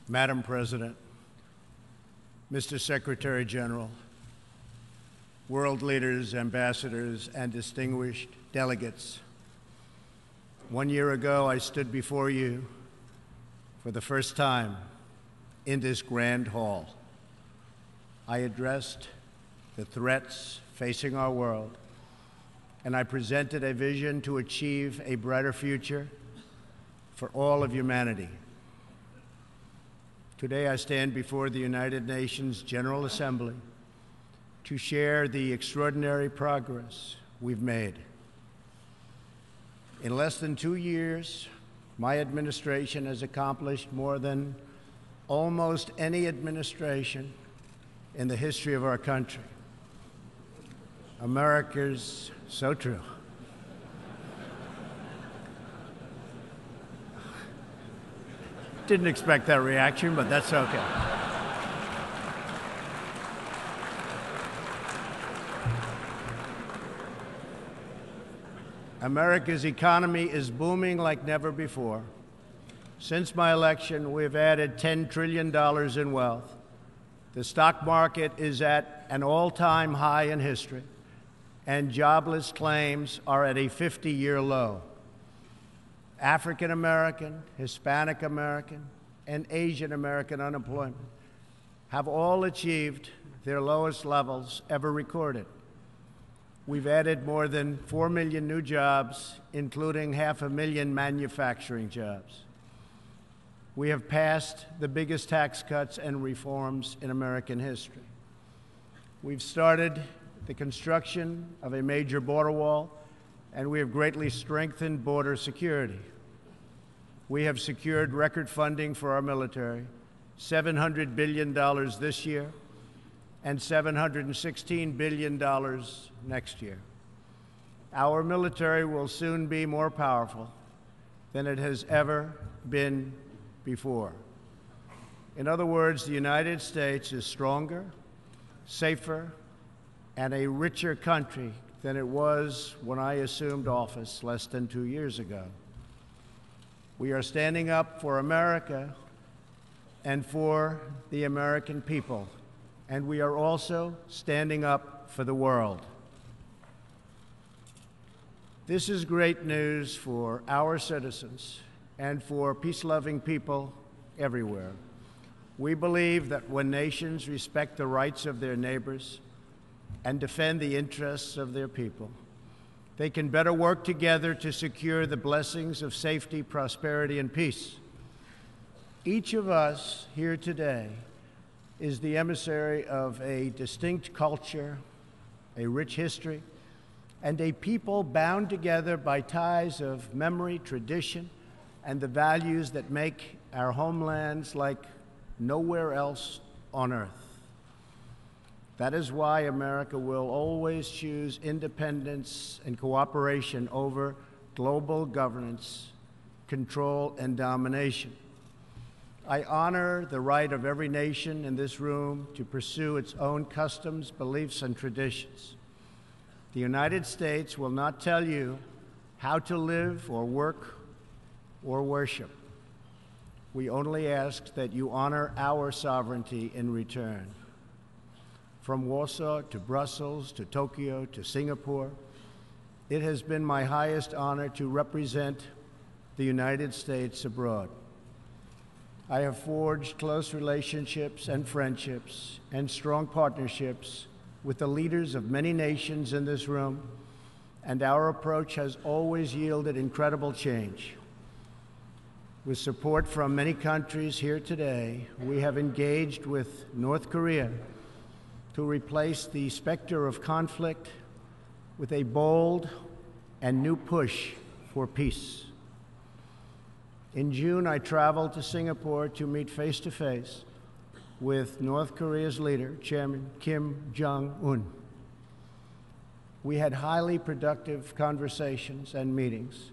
Madam President, Mr. Secretary General, world leaders, ambassadors, and distinguished delegates, 1 year ago, I stood before you for the first time in this grand hall. I addressed the threats facing our world, and I presented a vision to achieve a brighter future for all of humanity. Today, I stand before the United Nations General Assembly to share the extraordinary progress we've made. In less than 2 years, my administration has accomplished more than almost any administration in the history of our country. America's so true. Didn't expect that reaction, but that's okay. America's economy is booming like never before. Since my election, we've added $10 trillion in wealth. The stock market is at an all-time high in history, and jobless claims are at a 50-year low. African American, Hispanic American, and Asian American unemployment have all achieved their lowest levels ever recorded. We've added more than 4 million new jobs, including 500,000 manufacturing jobs. We have passed the biggest tax cuts and reforms in American history. We've started the construction of a major border wall, and we have greatly strengthened border security. We have secured record funding for our military, $700 billion this year, and $716 billion next year. Our military will soon be more powerful than it has ever been before. In other words, the United States is stronger, safer, and a richer country than it was when I assumed office less than 2 years ago. We are standing up for America and for the American people, and we are also standing up for the world. This is great news for our citizens and for peace-loving people everywhere. We believe that when nations respect the rights of their neighbors and defend the interests of their people, they can better work together to secure the blessings of safety, prosperity, and peace. Each of us here today is the emissary of a distinct culture, a rich history, and a people bound together by ties of memory, tradition, and the values that make our homelands like nowhere else on earth. That is why America will always choose independence and cooperation over global governance, control, and domination. I honor the right of every nation in this room to pursue its own customs, beliefs, and traditions. The United States will not tell you how to live or work or worship. We only ask that you honor our sovereignty in return. From Warsaw to Brussels to Tokyo to Singapore, it has been my highest honor to represent the United States abroad. I have forged close relationships and friendships and strong partnerships with the leaders of many nations in this room, and our approach has always yielded incredible change. With support from many countries here today, we have engaged with North Korea to replace the specter of conflict with a bold and new push for peace. In June, I traveled to Singapore to meet face-to-face with North Korea's leader, Chairman Kim Jong-un. We had highly productive conversations and meetings,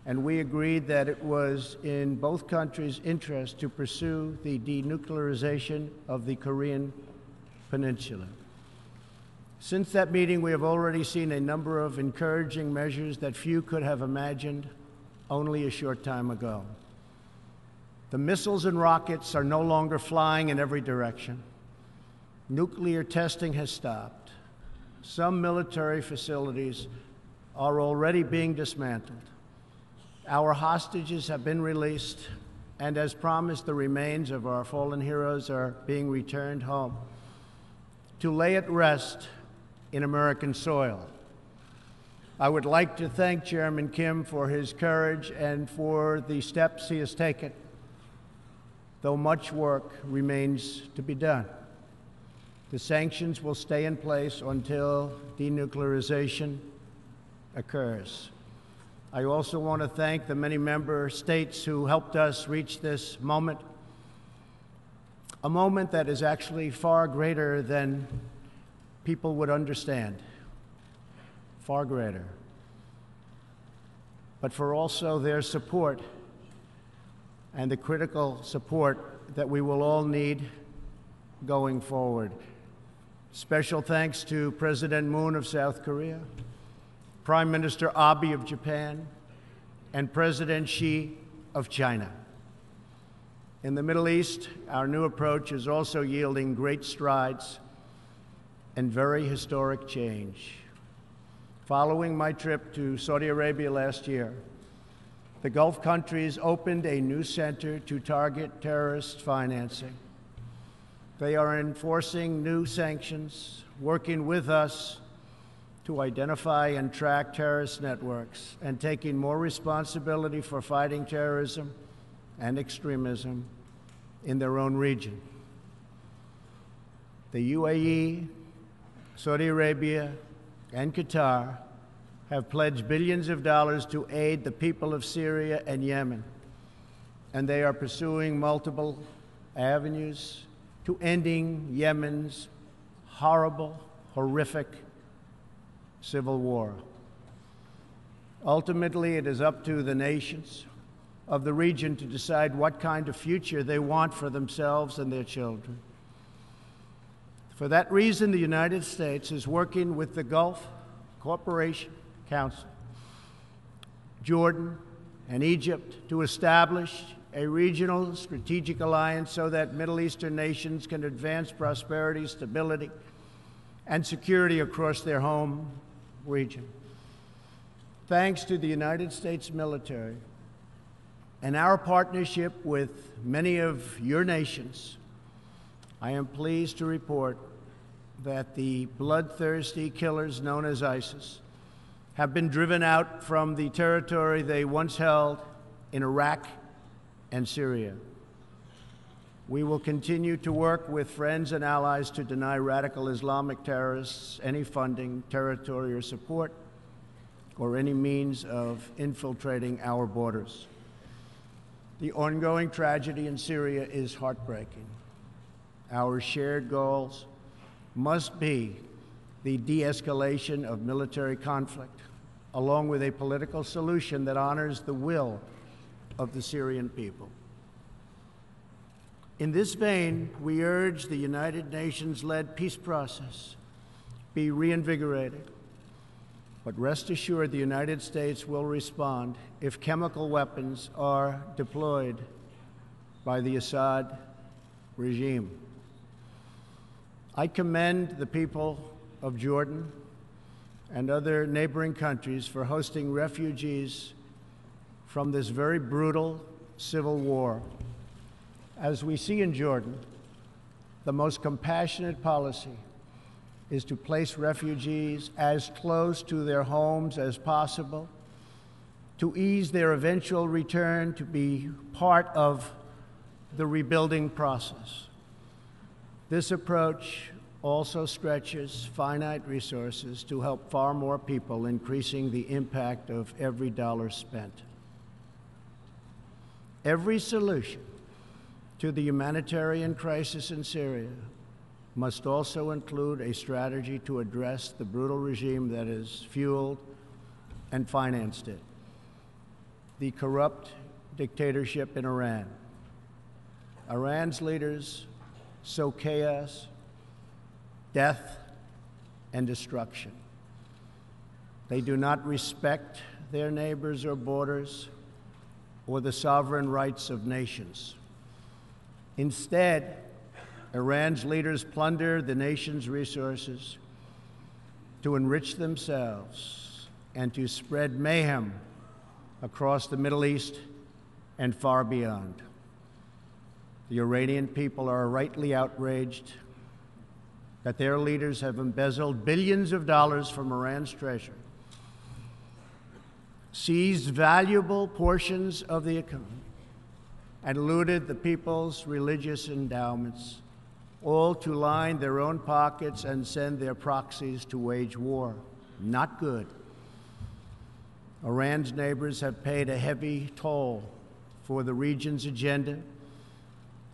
and we agreed that it was in both countries' interest to pursue the denuclearization of the Korean Peninsula. Since that meeting, we have already seen a number of encouraging measures that few could have imagined only a short time ago. The missiles and rockets are no longer flying in every direction. Nuclear testing has stopped. Some military facilities are already being dismantled. Our hostages have been released, and as promised, the remains of our fallen heroes are being returned home to lay at rest in American soil. I would like to thank Chairman Kim for his courage and for the steps he has taken, though much work remains to be done. The sanctions will stay in place until denuclearization occurs. I also want to thank the many member states who helped us reach this moment, a moment that is actually far greater than people would understand, far greater, but for also their support and the critical support that we will all need going forward. Special thanks to President Moon of South Korea, Prime Minister Abe of Japan, and President Xi of China. In the Middle East, our new approach is also yielding great strides and very historic change. Following my trip to Saudi Arabia last year, the Gulf countries opened a new center to target terrorist financing. They are enforcing new sanctions, working with us to identify and track terrorist networks, and taking more responsibility for fighting terrorism and extremism in their own region. The UAE, Saudi Arabia, and Qatar have pledged billions of dollars to aid the people of Syria and Yemen, and they are pursuing multiple avenues to ending Yemen's horrible, horrific civil war. Ultimately, it is up to the nations of the region to decide what kind of future they want for themselves and their children. For that reason, the United States is working with the Gulf Cooperation Council, Jordan, and Egypt to establish a regional strategic alliance so that Middle Eastern nations can advance prosperity, stability, and security across their home region. Thanks to the United States military and our partnership with many of your nations, I am pleased to report that the bloodthirsty killers known as ISIS have been driven out from the territory they once held in Iraq and Syria. We will continue to work with friends and allies to deny radical Islamic terrorists any funding, territory, or support, or any means of infiltrating our borders. The ongoing tragedy in Syria is heartbreaking. Our shared goals must be the de-escalation of military conflict, along with a political solution that honors the will of the Syrian people. In this vein, we urge the United Nations-led peace process be reinvigorated. But rest assured, the United States will respond if chemical weapons are deployed by the Assad regime. I commend the people of Jordan and other neighboring countries for hosting refugees from this very brutal civil war. As we see in Jordan, the most compassionate policy is to place refugees as close to their homes as possible, to ease their eventual return, to be part of the rebuilding process. This approach also stretches finite resources to help far more people, increasing the impact of every dollar spent. Every solution to the humanitarian crisis in Syria must also include a strategy to address the brutal regime that has fueled and financed it, the corrupt dictatorship in Iran. Iran's leaders sow chaos, death, and destruction. They do not respect their neighbors or borders, or the sovereign rights of nations. Instead, Iran's leaders plunder the nation's resources to enrich themselves and to spread mayhem across the Middle East and far beyond. The Iranian people are rightly outraged that their leaders have embezzled billions of dollars from Iran's treasury, seized valuable portions of the economy, and looted the people's religious endowments, all to line their own pockets and send their proxies to wage war. Not good. Iran's neighbors have paid a heavy toll for the region's agenda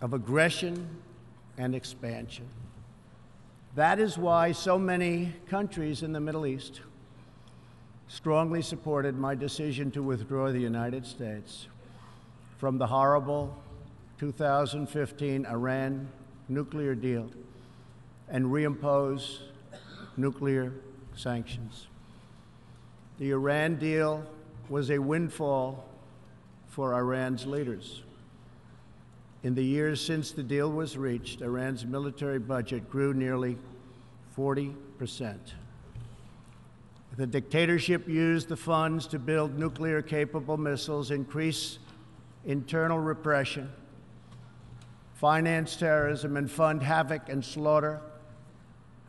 of aggression and expansion. That is why so many countries in the Middle East strongly supported my decision to withdraw the United States from the horrible 2015 Iran nuclear deal and reimpose nuclear sanctions. The Iran deal was a windfall for Iran's leaders. In the years since the deal was reached, Iran's military budget grew nearly 40%. The dictatorship used the funds to build nuclear-capable missiles, increase internal repression, finance terrorism, and fund havoc and slaughter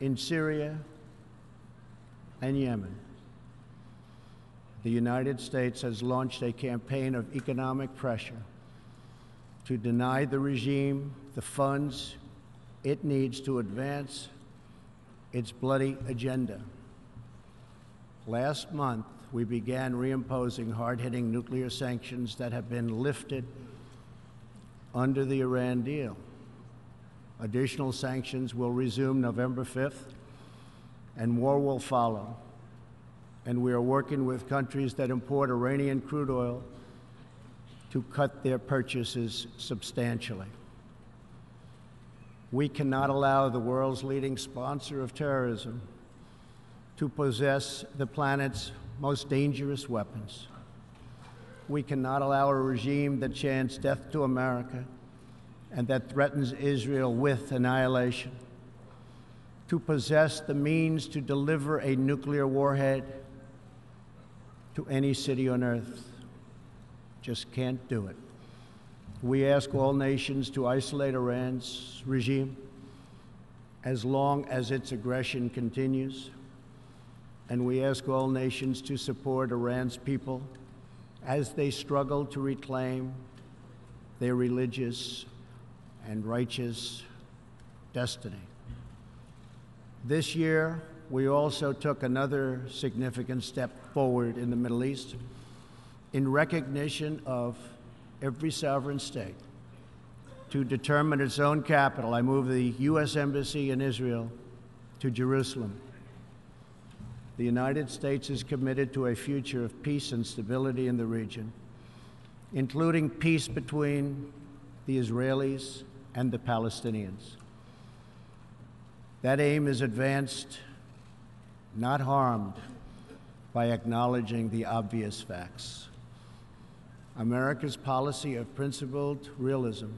in Syria and Yemen. The United States has launched a campaign of economic pressure to deny the regime the funds it needs to advance its bloody agenda. Last month, we began reimposing hard-hitting nuclear sanctions that have been lifted under the Iran deal. Additional sanctions will resume November 5th, and more will follow. And we are working with countries that import Iranian crude oil to cut their purchases substantially. We cannot allow the world's leading sponsor of terrorism to possess the planet's most dangerous weapons. We cannot allow a regime that chants death to America and that threatens Israel with annihilation to possess the means to deliver a nuclear warhead to any city on earth. Just can't do it. We ask all nations to isolate Iran's regime as long as its aggression continues. And we ask all nations to support Iran's people as they struggle to reclaim their religious and righteous destiny. This year, we also took another significant step forward in the Middle East in recognition of every sovereign state to determine its own capital. I moved the U.S. Embassy in Israel to Jerusalem. The United States is committed to a future of peace and stability in the region, including peace between the Israelis and the Palestinians. That aim is advanced, not harmed, by acknowledging the obvious facts. America's policy of principled realism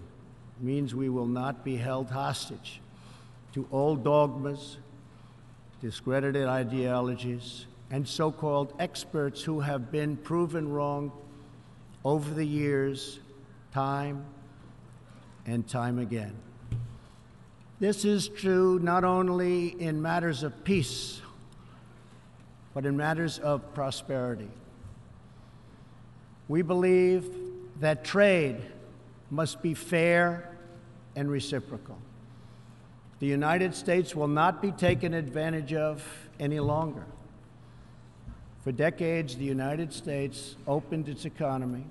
means we will not be held hostage to old dogmas, discredited ideologies, and so-called experts who have been proven wrong over the years, time and time again. This is true not only in matters of peace, but in matters of prosperity. We believe that trade must be fair and reciprocal. The United States will not be taken advantage of any longer. For decades, the United States opened its economy,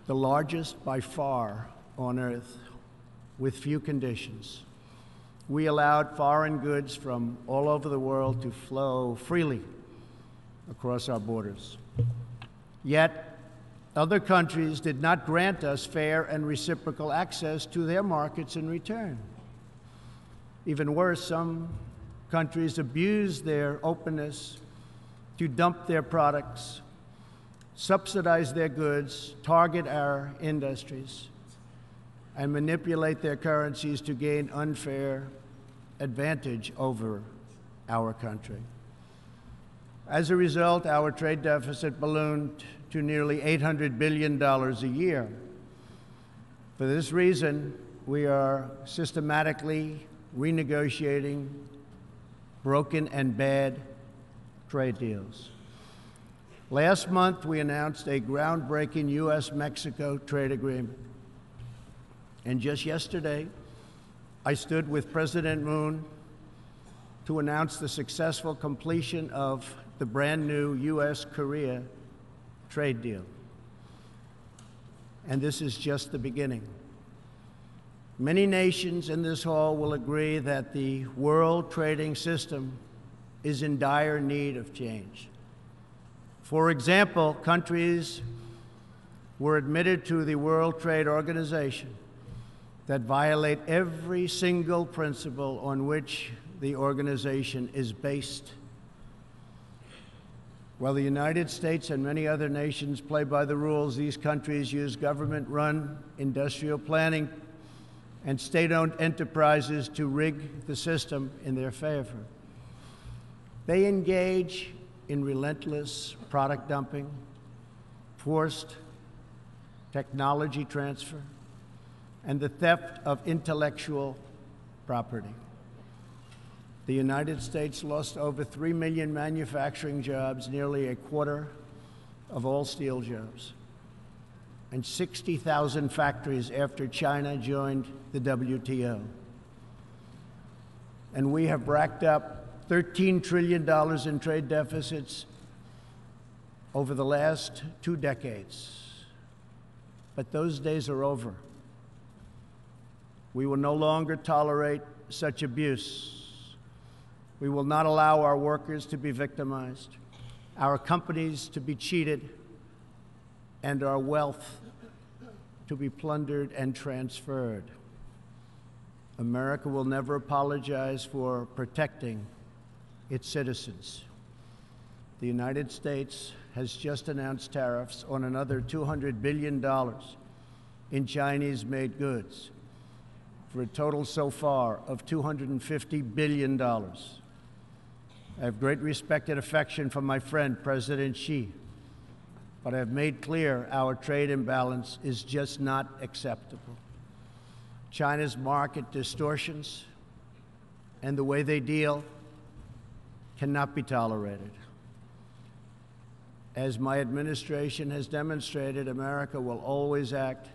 the largest by far on earth, with few conditions. We allowed foreign goods from all over the world to flow freely across our borders. Yet, other countries did not grant us fair and reciprocal access to their markets in return. Even worse, some countries abused their openness to dump their products, subsidize their goods, target our industries, and manipulate their currencies to gain unfair advantage over our country. As a result, our trade deficit ballooned to nearly $800 billion a year. For this reason, we are systematically renegotiating broken and bad trade deals. Last month, we announced a groundbreaking U.S.-Mexico trade agreement. And just yesterday, I stood with President Moon to announce the successful completion of the brand new U.S.-Korea trade deal. And this is just the beginning. Many nations in this hall will agree that the world trading system is in dire need of change. For example, countries were admitted to the World Trade Organization that violate every single principle on which the organization is based. While the United States and many other nations play by the rules, these countries use government-run industrial planning and state-owned enterprises to rig the system in their favor. They engage in relentless product dumping, forced technology transfer, and the theft of intellectual property. The United States lost over 3 million manufacturing jobs, nearly a quarter of all steel jobs, and 60,000 factories after China joined the WTO. And we have racked up $13 trillion in trade deficits over the last 2 decades. But those days are over. We will no longer tolerate such abuse. We will not allow our workers to be victimized, our companies to be cheated, and our wealth to be plundered and transferred. America will never apologize for protecting its citizens. The United States has just announced tariffs on another $200 billion in Chinese-made goods, for a total so far of $250 billion. I have great respect and affection for my friend, President Xi, but I have made clear our trade imbalance is just not acceptable. China's market distortions and the way they deal cannot be tolerated. As my administration has demonstrated, America will always act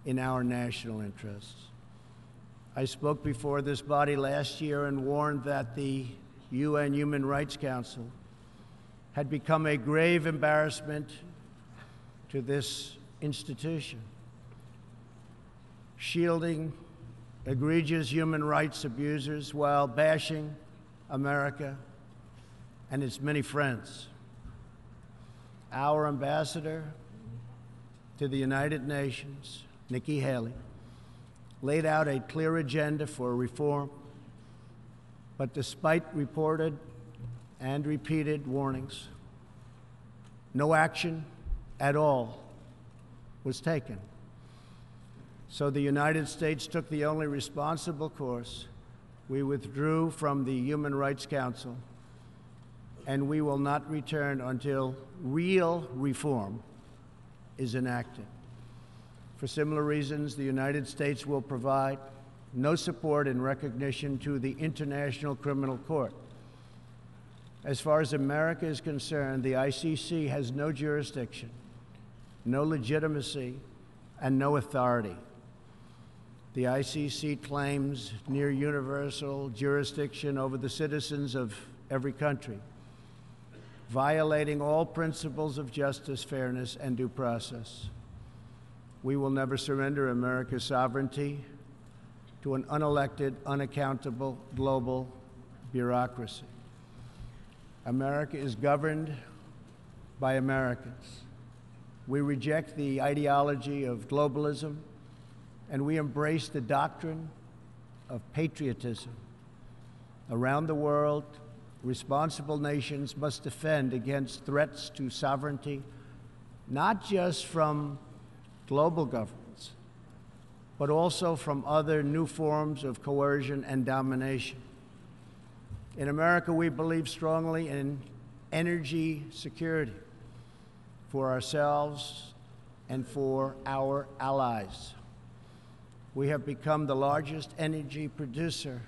in our national interests. I spoke before this body last year and warned that the UN Human Rights Council had become a grave embarrassment to this institution, shielding egregious human rights abusers while bashing America and its many friends. Our ambassador to the United Nations, Nikki Haley, laid out a clear agenda for reform, but despite reported and repeated warnings, no action at all was taken. So the United States took the only responsible course. We withdrew from the Human Rights Council, and we will not return until real reform is enacted. For similar reasons, the United States will provide no support in recognition to the International Criminal Court. As far as America is concerned, the ICC has no jurisdiction, no legitimacy, and no authority. The ICC claims near universal jurisdiction over the citizens of every country, violating all principles of justice, fairness, and due process. We will never surrender America's sovereignty to an unelected, unaccountable global bureaucracy. America is governed by Americans. We reject the ideology of globalism, and we embrace the doctrine of patriotism. Around the world, responsible nations must defend against threats to sovereignty not just from global governments, but also from other new forms of coercion and domination. In America, we believe strongly in energy security for ourselves and for our allies. We have become the largest energy producer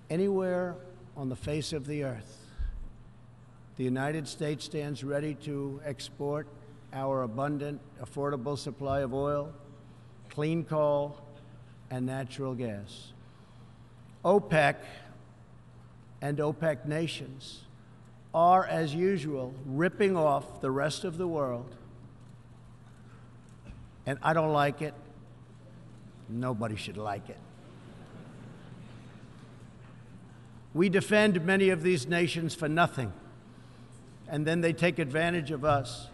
anywhere on the face of the earth. The United States stands ready to export our abundant, affordable supply of oil, clean coal, and natural gas. OPEC and OPEC nations are, as usual, ripping off the rest of the world. And I don't like it. Nobody should like it. We defend many of these nations for nothing, and then they take advantage of us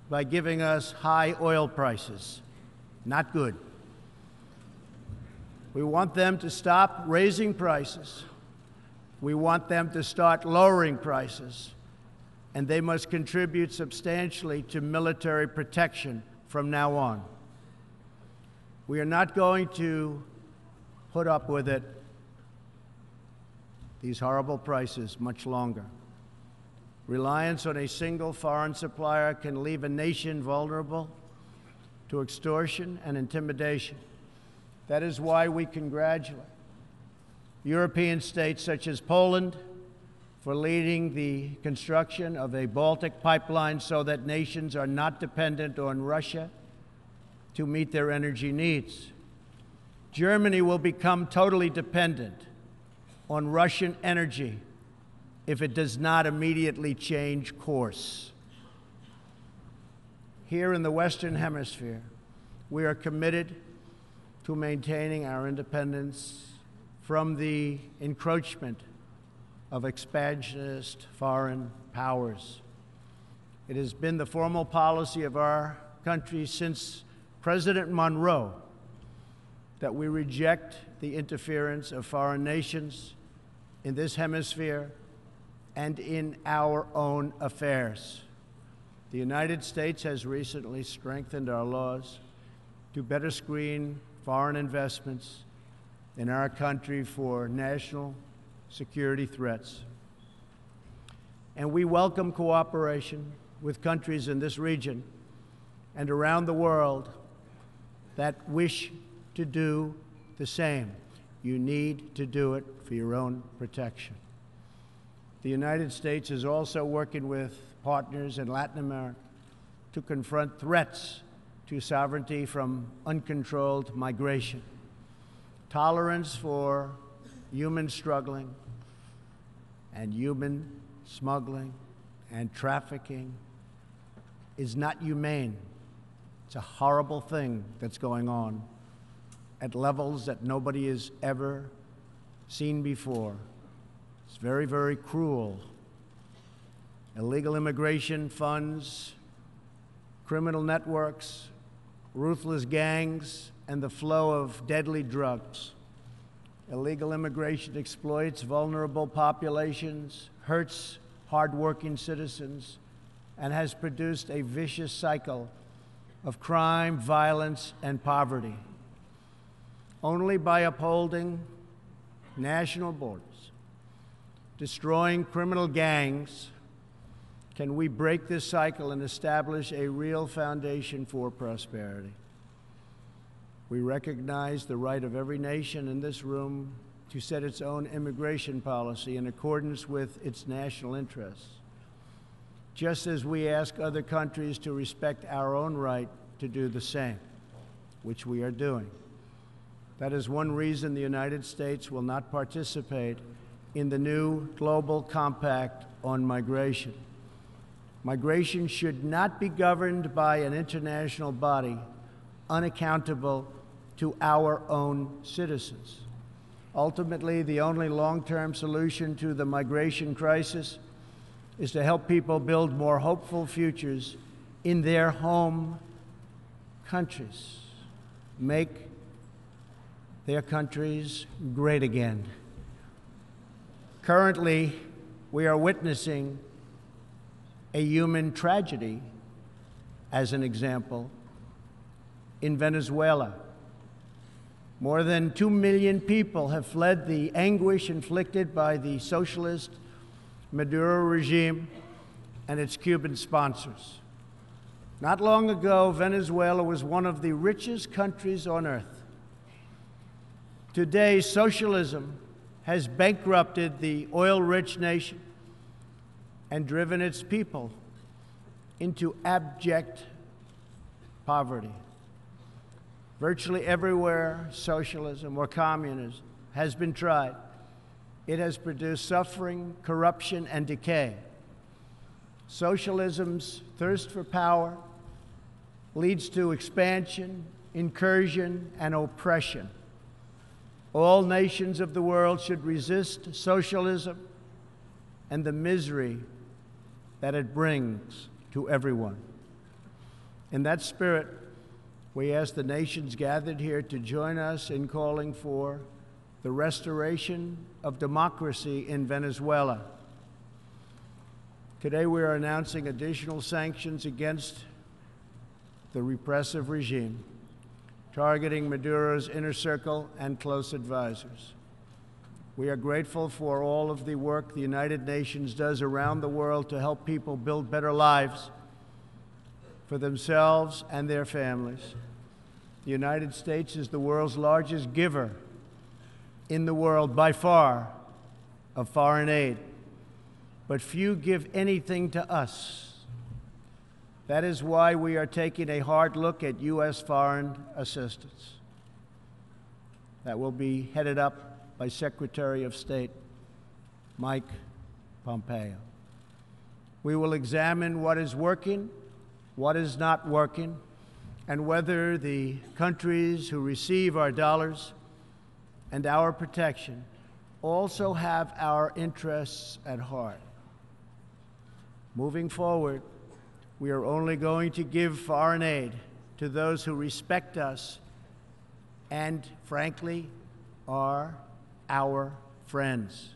by giving us high oil prices. Not good. We want them to stop raising prices. We want them to start lowering prices, and they must contribute substantially to military protection from now on. We are not going to put up with it, these horrible prices, much longer. Reliance on a single foreign supplier can leave a nation vulnerable to extortion and intimidation. That is why we congratulate European states such as Poland for leading the construction of a Baltic pipeline so that nations are not dependent on Russia to meet their energy needs. Germany will become totally dependent on Russian energy if it does not immediately change course. Here in the Western Hemisphere, we are committed to maintaining our independence from the encroachment of expansionist foreign powers. It has been the formal policy of our country since President Monroe that we reject the interference of foreign nations in this hemisphere and in our own affairs. The United States has recently strengthened our laws to better screen foreign investments in our country for national security threats. And we welcome cooperation with countries in this region and around the world that wish to do the same. You need to do it for your own protection. The United States is also working with partners in Latin America to confront threats to sovereignty from uncontrolled migration. Tolerance for human struggling and human smuggling and trafficking is not humane. It's a horrible thing that's going on at levels that nobody has ever seen before. It's very, very cruel. Illegal immigration funds, criminal networks, ruthless gangs, and the flow of deadly drugs. Illegal immigration exploits vulnerable populations, hurts hardworking citizens, and has produced a vicious cycle of crime, violence, and poverty. Only by upholding national borders, destroying criminal gangs, can we break this cycle and establish a real foundation for prosperity. We recognize the right of every nation in this room to set its own immigration policy in accordance with its national interests, just as we ask other countries to respect our own right to do the same, which we are doing. That is one reason the United States will not participate in the new global compact on migration. Migration should not be governed by an international body unaccountable to our own citizens. Ultimately, the only long-term solution to the migration crisis is to help people build more hopeful futures in their home countries, make their countries great again. Currently, we are witnessing a human tragedy as an example, in Venezuela. More than 2 million people have fled the anguish inflicted by the socialist Maduro regime and its Cuban sponsors. Not long ago, Venezuela was one of the richest countries on earth. Today, socialism has bankrupted the oil-rich nation and driven its people into abject poverty. Virtually everywhere socialism or communism has been tried, it has produced suffering, corruption, and decay. Socialism's thirst for power leads to expansion, incursion, and oppression. All nations of the world should resist socialism and the misery that it brings to everyone. In that spirit, we ask the nations gathered here to join us in calling for the restoration of democracy in Venezuela. Today, we are announcing additional sanctions against the repressive regime, targeting Maduro's inner circle and close advisors. We are grateful for all of the work the United Nations does around the world to help people build better lives for themselves and their families. The United States is the world's largest giver in the world, by far, of foreign aid. But few give anything to us. That is why we are taking a hard look at U.S. foreign assistance. That will be headed up by Secretary of State Mike Pompeo. We will examine what is working, what is not working, and whether the countries who receive our dollars and our protection also have our interests at heart. Moving forward, we are only going to give foreign aid to those who respect us and, frankly, are our friends.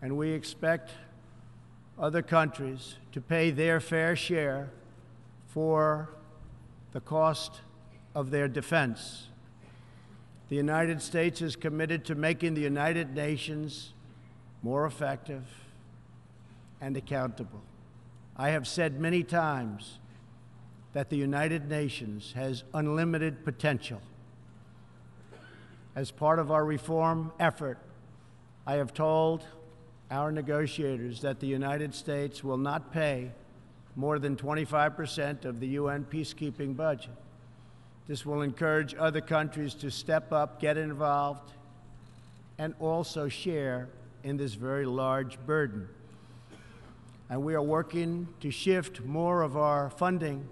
And we expect other countries to pay their fair share for the cost of their defense. The United States is committed to making the United Nations more effective and accountable. I have said many times that the United Nations has unlimited potential. As part of our reform effort, I have told our negotiators that the United States will not pay more than 25% of the UN peacekeeping budget. This will encourage other countries to step up, get involved, and also share in this very large burden. And we are working to shift more of our funding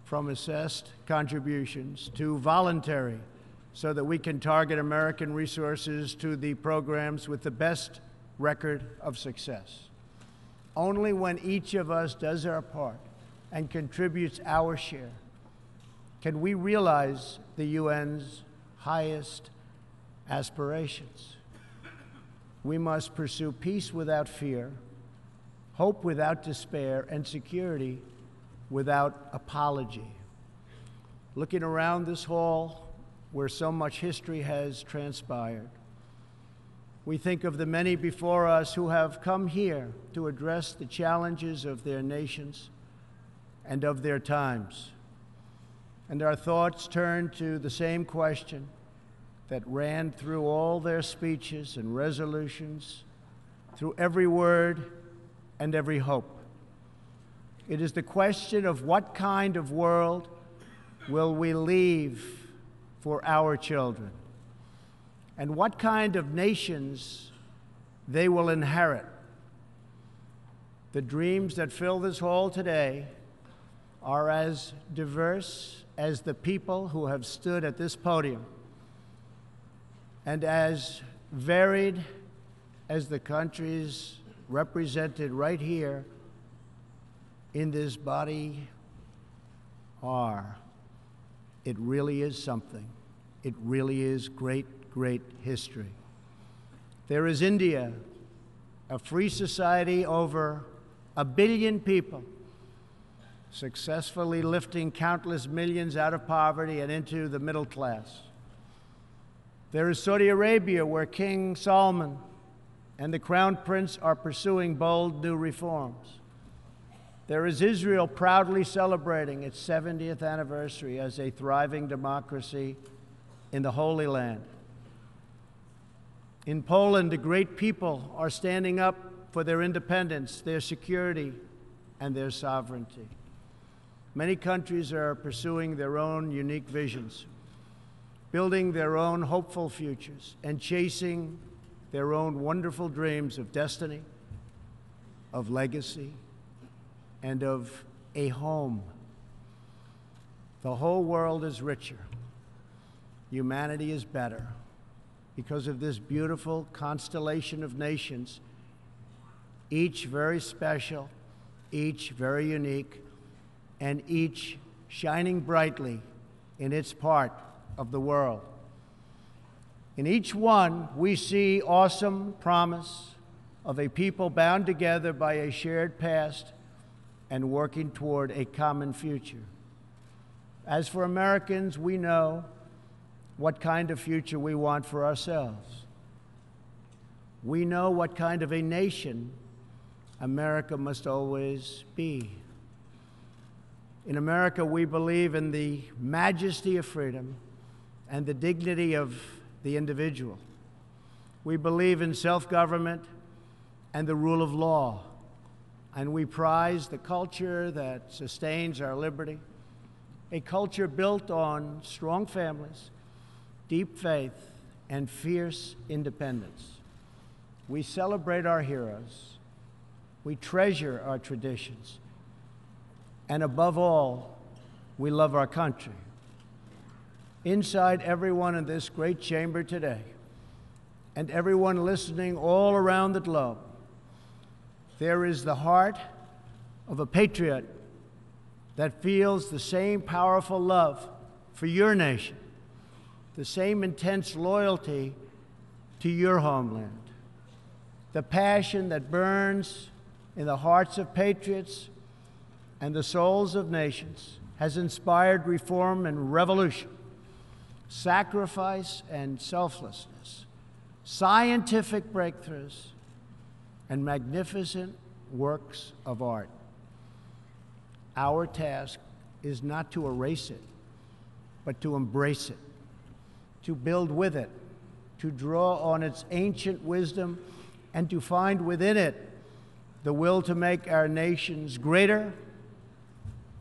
from assessed contributions to voluntary, so that we can target American resources to the programs with the best record of success. Only when each of us does our part and contributes our share can we realize the UN's highest aspirations. We must pursue peace without fear, hope without despair, and security without apology. Looking around this hall, where so much history has transpired, we think of the many before us who have come here to address the challenges of their nations and of their times. And our thoughts turn to the same question that ran through all their speeches and resolutions, through every word and every hope. It is the question of what kind of world will we leave for our children, and what kind of nations they will inherit. The dreams that fill this hall today are as diverse as the people who have stood at this podium, and as varied as the countries represented right here in this body are. It really is something. It really is great, great history. There is India, a free society, over 1 billion people, successfully lifting countless millions out of poverty and into the middle class. There is Saudi Arabia, where King Salman and the Crown Prince are pursuing bold new reforms. There is Israel, proudly celebrating its 70th anniversary as a thriving democracy in the Holy Land. In Poland, the great people are standing up for their independence, their security, and their sovereignty. Many countries are pursuing their own unique visions, building their own hopeful futures, and chasing their own wonderful dreams of destiny, of legacy, and of a home. The whole world is richer. Humanity is better because of this beautiful constellation of nations, each very special, each very unique, and each shining brightly in its part of the world. In each one, we see awesome promise of a people bound together by a shared past and working toward a common future. As for Americans, we know what kind of future we want for ourselves. We know what kind of a nation America must always be. In America, we believe in the majesty of freedom and the dignity of the individual. We believe in self-government and the rule of law, and we prize the culture that sustains our liberty, a culture built on strong families, deep faith, and fierce independence. We celebrate our heroes. We treasure our traditions. And above all, we love our country. Inside everyone in this great chamber today, and everyone listening all around the globe, there is the heart of a patriot that feels the same powerful love for your nation, the same intense loyalty to your homeland. The passion that burns in the hearts of patriots and the souls of nations has inspired reform and revolution, sacrifice and selflessness, scientific breakthroughs, and magnificent works of art. Our task is not to erase it, but to embrace it, to build with it, to draw on its ancient wisdom, and to find within it the will to make our nations greater,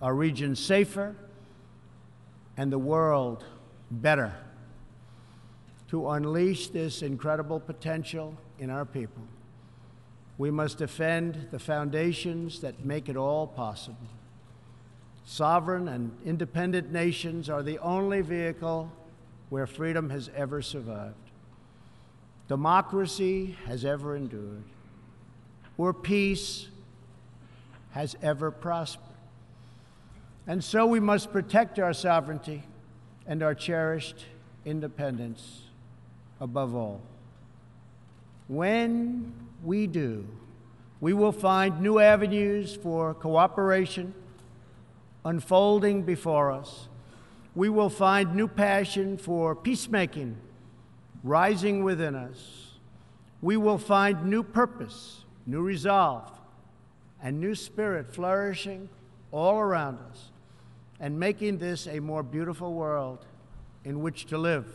our region safer, and the world better. To unleash this incredible potential in our people, we must defend the foundations that make it all possible. Sovereign and independent nations are the only vehicle where freedom has ever survived, democracy has ever endured, or peace has ever prospered. And so we must protect our sovereignty and our cherished independence above all. When we do, we will find new avenues for cooperation unfolding before us. We will find new passion for peacemaking rising within us. We will find new purpose, new resolve, and new spirit flourishing all around us, and making this a more beautiful world in which to live.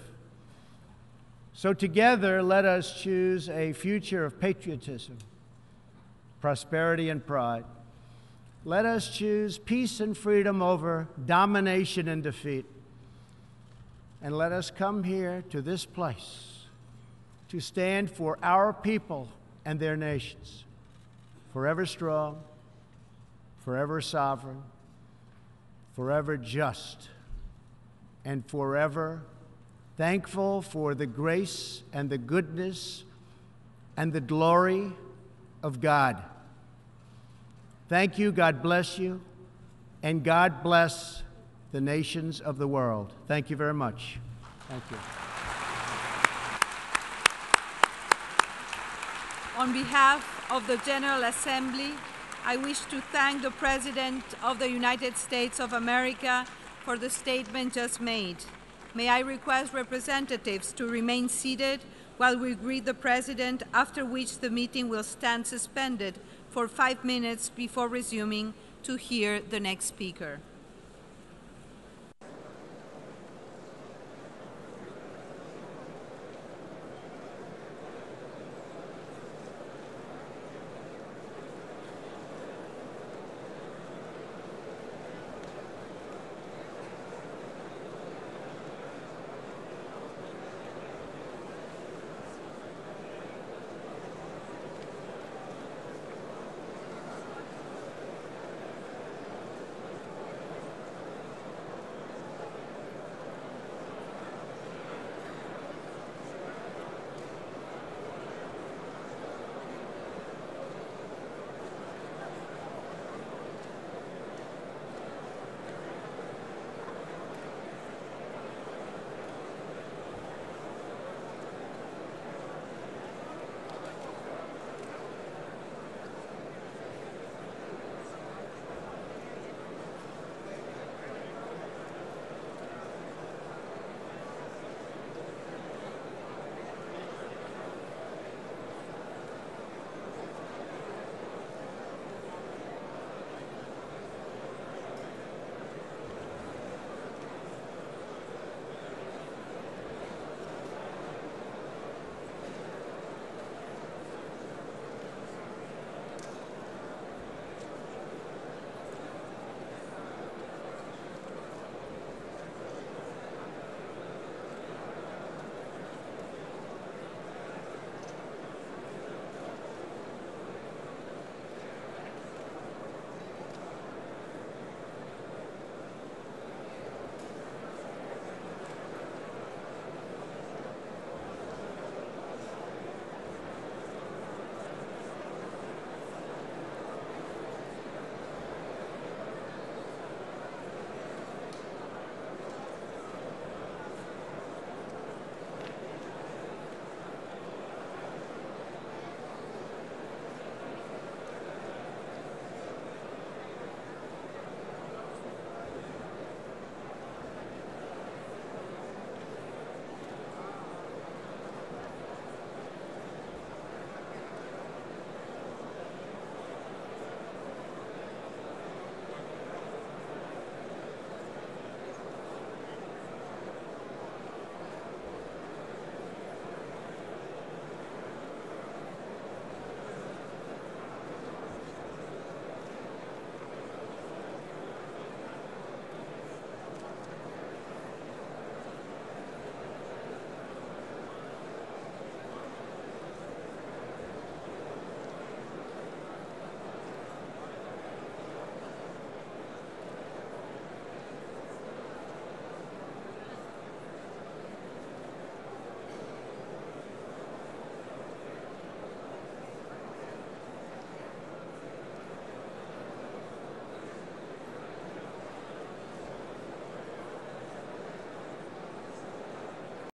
So together, let us choose a future of patriotism, prosperity, and pride. Let us choose peace and freedom over domination and defeat. And let us come here to this place to stand for our people and their nations, forever strong, forever sovereign, forever just, and forever thankful for the grace and the goodness and the glory of God. Thank you, God bless you, and God bless the nations of the world. Thank you very much. Thank you. On behalf of the General Assembly, I wish to thank the President of the United States of America for the statement just made. May I request representatives to remain seated while we greet the President, after which the meeting will stand suspended for 5 minutes before resuming to hear the next speaker.